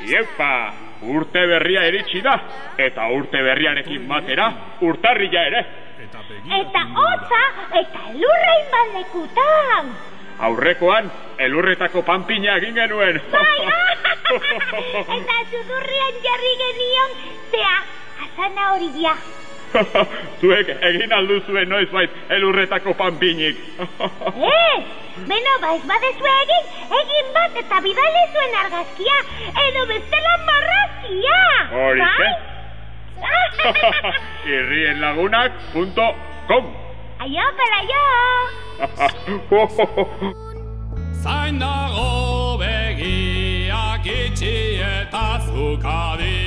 Iepa, urte berria iritsi da, eta urte berriarekin batera, urtarrila ere. Eta hotza, eta elurrein balekutan. Aurrekoan, elurretako panpina egin genuen. Bai, eta sudurrian jarri genion, zea, azana hori dia. Zuek egin alduzuen noizbait elurretako panpinik. Beno baiz badezue egin bat eta bidali zuen argazkia, edo bestela marrazkia. Horixe? irrienlagunak.com Aio, per aio! Zain dago begiak itxi eta zukadi